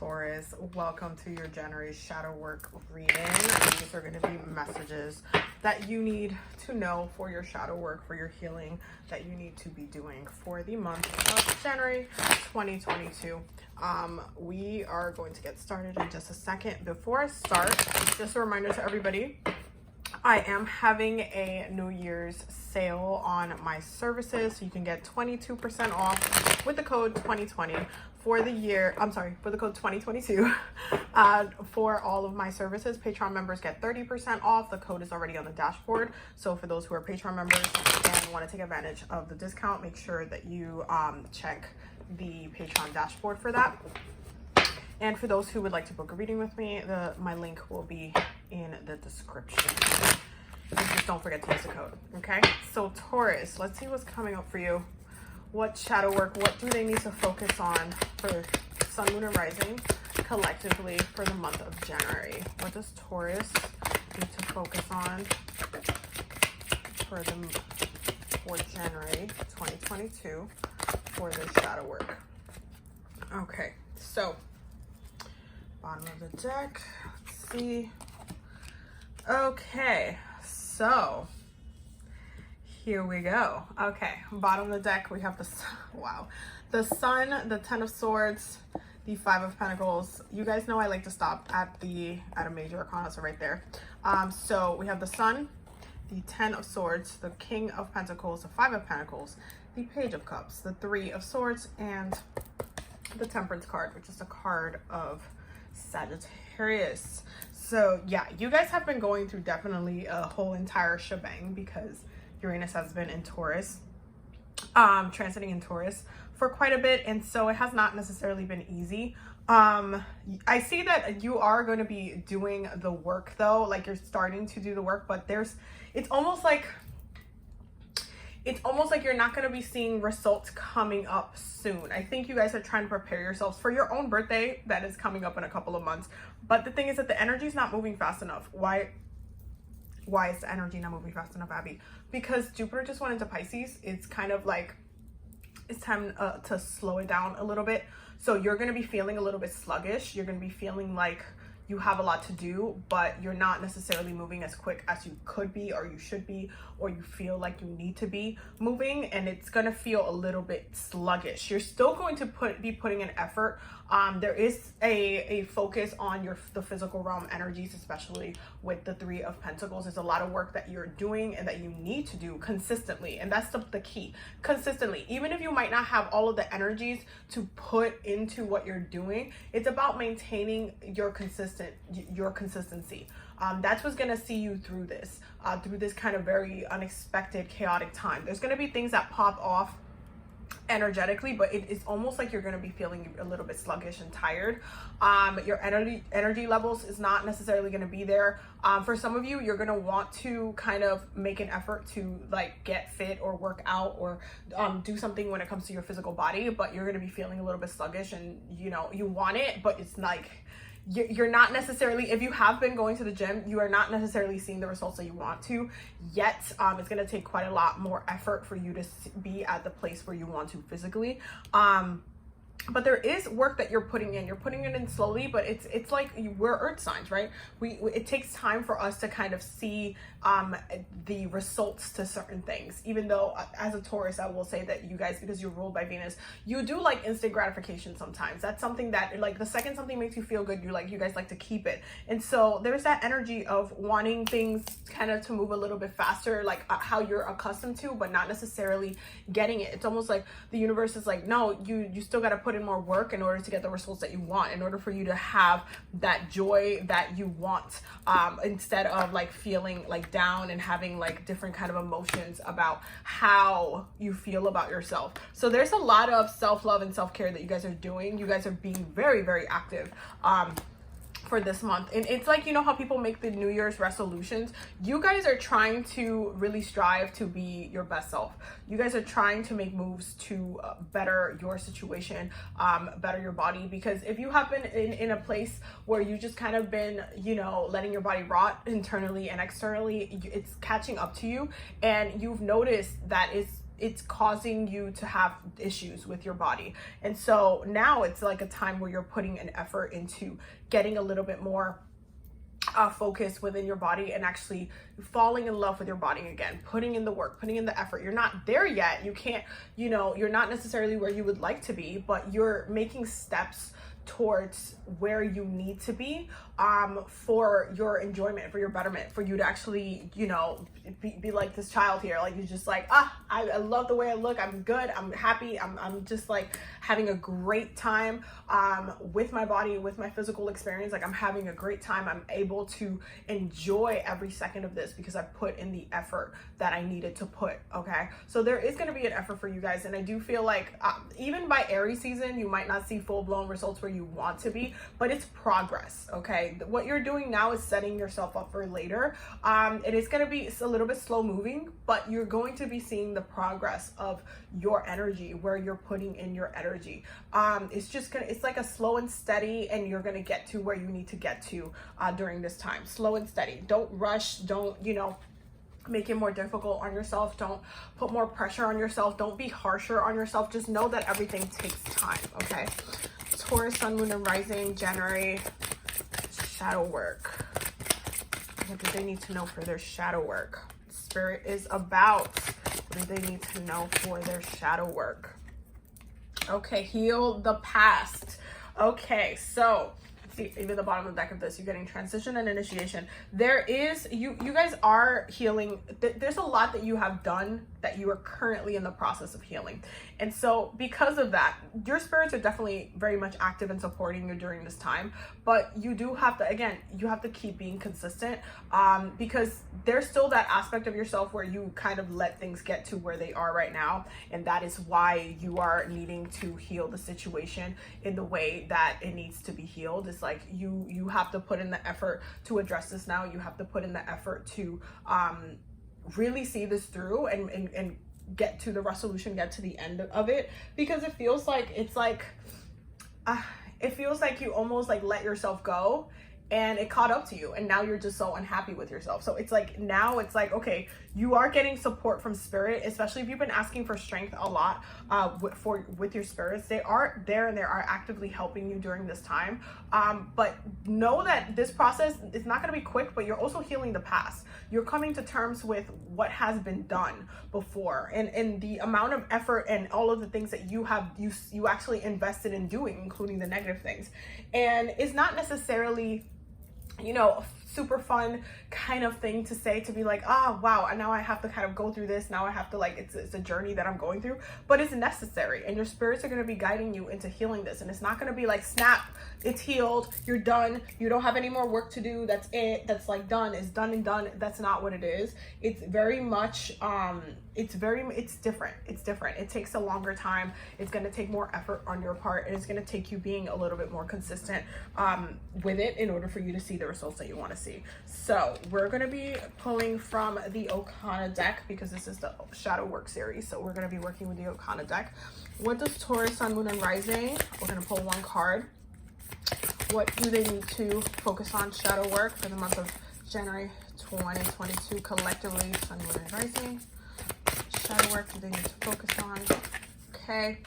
Taurus, welcome to your January shadow work reading. These are going to be messages that you need to know for your shadow work, for your healing, that you need to be doing for the month of January 2022. We are going to get started in just a second. Before I start, just a reminder to everybody, I am having a New Year's sale on my services, so you can get 22% off with the code 2020 for the year. For the code 2022 for all of my services. Patreon members get 30% off. The code is already on the dashboard. So for those who are Patreon members and want to take advantage of the discount, make sure that you check the Patreon dashboard for that. And for those who would like to book a reading with me, my link will be in the description. Just don't forget to use the code, okay? So Taurus, let's see what's coming up for you. What shadow work, what do they need to focus on for Sun, Moon, and Rising collectively for the month of January? What does Taurus need to focus on for January 2022 for their shadow work? Okay, so bottom of the deck, let's see. Okay, so here we go. Okay, bottom of the deck, we have the Sun, the 10 of Swords, the 5 of Pentacles. You guys know I like to stop at a major arcana, so right there. So we have the Sun, the 10 of Swords, the King of Pentacles, the 5 of Pentacles, the Page of Cups, the 3 of Swords, and the Temperance card, which is a card of Sagittarius. So yeah, you guys have been going through definitely a whole entire shebang because Uranus has been in Taurus, transiting in Taurus for quite a bit, and so it has not necessarily been easy. I see that you are going to be doing the work though, like you're starting to do the work, but it's almost like you're not going to be seeing results coming up soon. I think you guys are trying to prepare yourselves for your own birthday that is coming up in a couple of months. But the thing is that the energy is not moving fast enough. Why is the energy not moving fast enough, Abby? Because Jupiter just went into Pisces. It's kind of like it's time to slow it down a little bit. So you're going to be feeling a little bit sluggish. You're going to be feeling like you have a lot to do, but you're not necessarily moving as quick as you could be, or you should be, or you feel like you need to be moving, and it's going to feel a little bit sluggish. You're still going to be putting an effort. There is a focus on the physical realm energies, especially with the 3 of Pentacles. There's a lot of work that you're doing and that you need to do consistently, and that's the key. Consistently, even if you might not have all of the energies to put into what you're doing, it's about maintaining your consistency. That's what's gonna see you through this kind of very unexpected, chaotic time. There's gonna be things that pop off energetically, but it's almost like you're going to be feeling a little bit sluggish and tired. Your energy levels is not necessarily going to be there. For some of you, you're going to want to kind of make an effort to like get fit or work out or do something when it comes to your physical body, but you're going to be feeling a little bit sluggish, and you know you want it, but it's like you're not necessarily, if you have been going to the gym, you are not necessarily seeing the results that you want to yet. It's going to take quite a lot more effort for you to be at the place where you want to physically. But there is work that you're putting in. You're putting it in slowly, but it's like we're earth signs, right? It takes time for us to kind of see the results to certain things. Even though as a Taurus, I will say that you guys, because you're ruled by Venus, you do like instant gratification sometimes. That's something that, like, the second something makes you feel good, you guys like to keep it. And so there's that energy of wanting things kind of to move a little bit faster, like how you're accustomed to, but not necessarily getting it. It's almost like the universe is like, no, you still got to put in more work in order to get the results that you want, in order for you to have that joy that you want, instead of like feeling like down and having like different kind of emotions about how you feel about yourself. So there's a lot of self-love and self-care that you guys are doing. You guys are being very, very active for this month. And it's like, you know how people make the New Year's resolutions? You guys are trying to really strive to be your best self. You guys are trying to make moves to better your situation, better your body. Because if you have been in a place where you just kind of been, you know, letting your body rot internally and externally, it's catching up to you, and you've noticed that it's causing you to have issues with your body. And so now it's like a time where you're putting an effort into getting a little bit more focus within your body and actually falling in love with your body again, putting in the work, putting in the effort. You're not there yet. You can't, you know, you're not necessarily where you would like to be, but you're making steps towards where you need to be for your enjoyment, for your betterment, for you to actually, you know, be like this child here. Like, you're just like, I love the way I look. I'm good. I'm happy. I'm just like having a great time with my body, with my physical experience. Like, I'm having a great time. I'm able to enjoy every second of this because I put in the effort that I needed to put. Okay. So there is going to be an effort for you guys. And I do feel like even by Aries season, you might not see full blown results where you want to be, but it's progress. Okay. What you're doing now is setting yourself up for later. It is going to be a little bit slow moving, but you're going to be seeing the progress of your energy, where you're putting in your energy. It's like a slow and steady, and you're going to get to where you need to get to during this time. Slow and steady. Don't rush. Don't, you know, make it more difficult on yourself. Don't put more pressure on yourself. Don't be harsher on yourself. Just know that everything takes time. Okay. Taurus, Sun, Moon, and Rising, January. Shadow work. What do they need to know for their shadow work? Spirit is about. What do they need to know for their shadow work? Okay, heal the past. Okay, so see, even the bottom of the deck of this, you're getting transition and initiation. There is, you guys are healing. There's a lot that you have done that you are currently in the process of healing. And so because of that, your spirits are definitely very much active and supporting you during this time. But you do have to, again, you have to keep being consistent because there's still that aspect of yourself where you kind of let things get to where they are right now. And that is why you are needing to heal the situation in the way that it needs to be healed. It's like you have to put in the effort to address this now. You have to put in the effort to really see this through and get to the resolution, get to the end of it, because it feels like it feels like you almost like let yourself go and it caught up to you, and now you're just so unhappy with yourself. So it's like, now it's like, okay, you are getting support from spirit, especially if you've been asking for strength a lot with your spirits. They are there and they are actively helping you during this time. But know that this process is not going to be quick, but you're also healing the past. You're coming to terms with what has been done before, and the amount of effort and all of the things that you actually invested in doing, including the negative things. And it's not necessarily, you know, super fun kind of thing to say, to be like, wow, and now I have to kind of go through this. Now I have to, like, it's a journey that I'm going through, but it's necessary, and your spirits are going to be guiding you into healing this. And it's not going to be like, snap, it's healed, you're done, you don't have any more work to do, that's it, that's like done, it's done and done. That's not what it is. It's very much it's different. It takes a longer time. It's going to take more effort on your part, and it's going to take you being a little bit more consistent with it in order for you to see the results that you want to see. So we're going to be pulling from the Okana deck because this is the shadow work series. So we're going to be working with the Okana deck. What does Taurus, Sun, Moon, and Rising? We're going to pull one card. What do they need to focus on shadow work for the month of January 2022 collectively? Sun, Moon, and Rising. Shadow work do they need to focus on? Okay.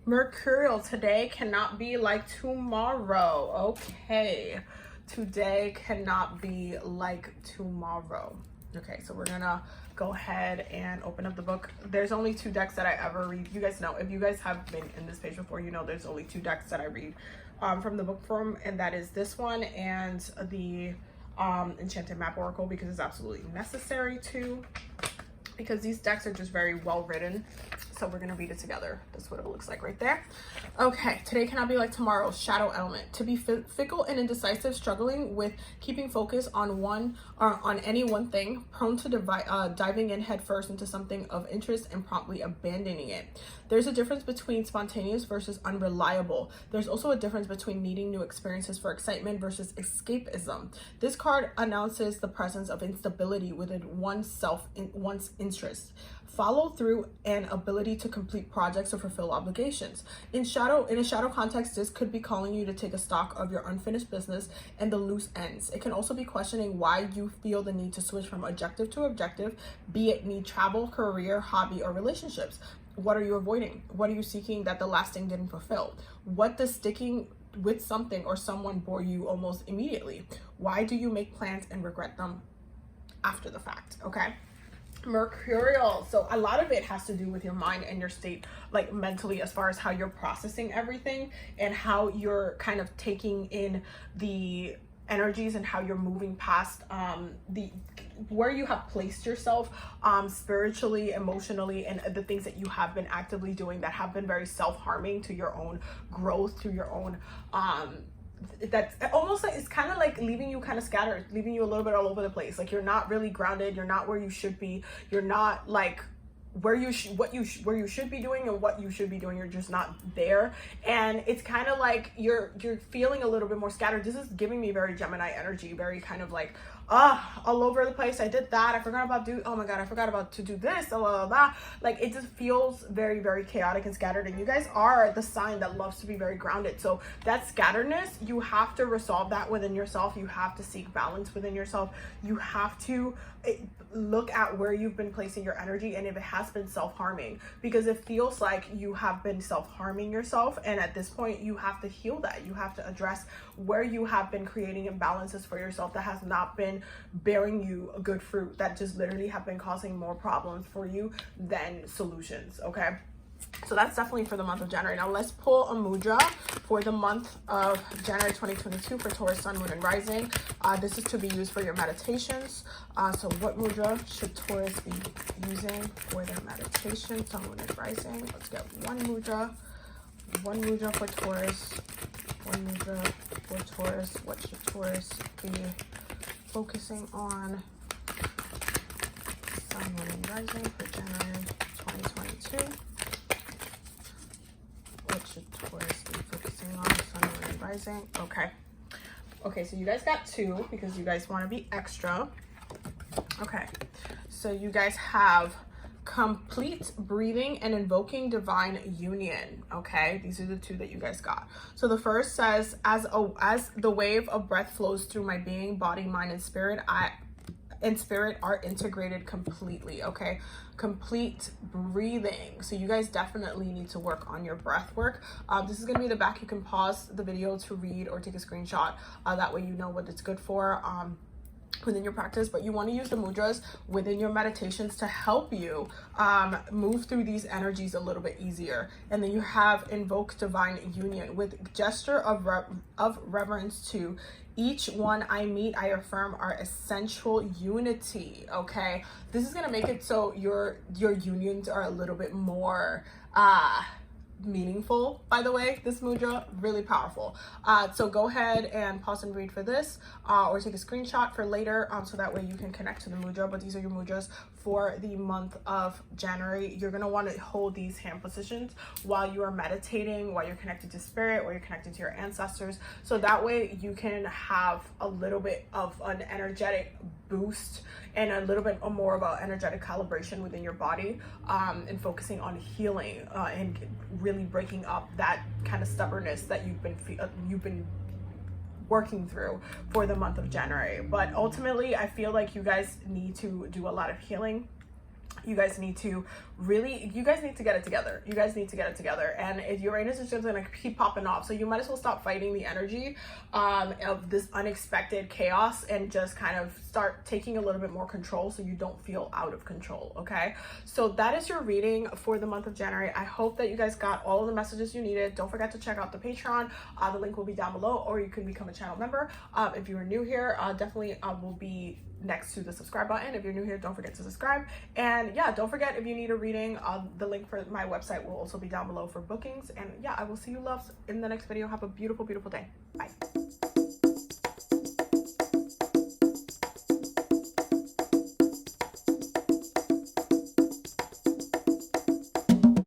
Mercurial, today cannot be like tomorrow. Okay. Today cannot be like tomorrow. Okay, so we're gonna go ahead and open up the book. There's only 2 decks that I ever read. You guys know, if you guys have been in this page before, you know there's only 2 decks that I read from the book from, and that is this one and the Enchanted Map Oracle, because it's absolutely necessary to, because these decks are just very well written. So we're gonna read it together. That's what it looks like right there. Okay, today cannot be like tomorrow. Shadow element. To be fickle and indecisive, struggling with keeping focus on any one thing, prone to diving in headfirst into something of interest and promptly abandoning it. There's a difference between spontaneous versus unreliable. There's also a difference between needing new experiences for excitement versus escapism. This card announces the presence of instability within one's interest. follow through, and ability to complete projects or fulfill obligations. In a shadow context, this could be calling you to take a stock of your unfinished business and the loose ends. It can also be questioning why you feel the need to switch from objective to objective, be it need travel, career, hobby, or relationships. What are you avoiding? What are you seeking that the last thing didn't fulfill? What does sticking with something or someone bore you almost immediately? Why do you make plans and regret them after the fact? Okay. Mercurial. So a lot of it has to do with your mind and your state, like mentally, as far as how you're processing everything and how you're kind of taking in the energies and how you're moving past where you have placed yourself spiritually, emotionally, and the things that you have been actively doing that have been very self-harming to your own growth, to your own that's almost like, it's kind of like leaving you kind of scattered, leaving you a little bit all over the place. Like you're not really grounded, you're not where you should be, you're not like where you should be doing and what you should be doing. You're just not there, and it's kind of like you're feeling a little bit more scattered. This is giving me very Gemini energy, very kind of like all over the place. I did that, I forgot about oh my god, I forgot about to do this, blah, blah, blah. Like it just feels very, very chaotic and scattered, and you guys are the sign that loves to be very grounded. So that scatteredness, you have to resolve that within yourself. You have to seek balance within yourself. You have to look at where you've been placing your energy and if it has been self-harming, because it feels like you have been self-harming yourself, and at this point you have to heal that. You have to address where you have been creating imbalances for yourself that has not been bearing you a good fruit, that just literally have been causing more problems for you than solutions. Okay, so that's definitely for the month of January. Now let's pull a mudra for the month of January 2022 for Taurus, Sun, Moon, and Rising. This is to be used for your meditations. So what mudra should Taurus be using for their meditation, Sun, Moon, and Rising? Let's get one mudra for Taurus. One mudra for Taurus. What should Taurus be focusing on? Sun, Moon, and Rising for January 2022. What should Taurus be focusing on? Sun, Moon, and Rising. Okay, so you guys got two because you guys want to be extra. Okay, so you guys have complete breathing and invoking divine union. Okay, these are the two that you guys got. So the first says, as the wave of breath flows through my being, body, mind, and spirit, spirit are integrated completely. Okay, complete breathing. So you guys definitely need to work on your breath work. This is going to be the back. You can pause the video to read or take a screenshot. That way you know what it's good for within your practice. But you want to use the mudras within your meditations to help you move through these energies a little bit easier. And then you have invoke divine union with gesture of reverence to each one I meet. I affirm our essential unity. Okay, this is gonna make it so your unions are a little bit more meaningful. By the way, this mudra really powerful. So go ahead and pause and read for this, or take a screenshot for later, so that way you can connect to the mudra. But these are your mudras for the month of January. You're gonna want to hold these hand positions while you are meditating, while you're connected to spirit, while you're connected to your ancestors, so that way you can have a little bit of an energetic boost and a little bit more of an energetic calibration within your body, and focusing on healing and really breaking up that kind of stubbornness that you've been working through for the month of January. But ultimately, I feel like you guys need to do a lot of healing. You guys need to get it together. You guys need to get it together. And if Uranus is just gonna keep popping off, so you might as well stop fighting the energy of this unexpected chaos and just kind of start taking a little bit more control so you don't feel out of control. Okay, so that is your reading for the month of January. I hope that you guys got all of the messages you needed. Don't forget to check out the Patreon. The link will be down below, or you can become a channel member. If you are new here, definitely will be next to the subscribe button. If you're new here, don't forget to subscribe. And yeah, don't forget, if you need a reading, the link for my website will also be down below for bookings. And yeah, I will see you loves in the next video. Have a beautiful, beautiful day. Bye.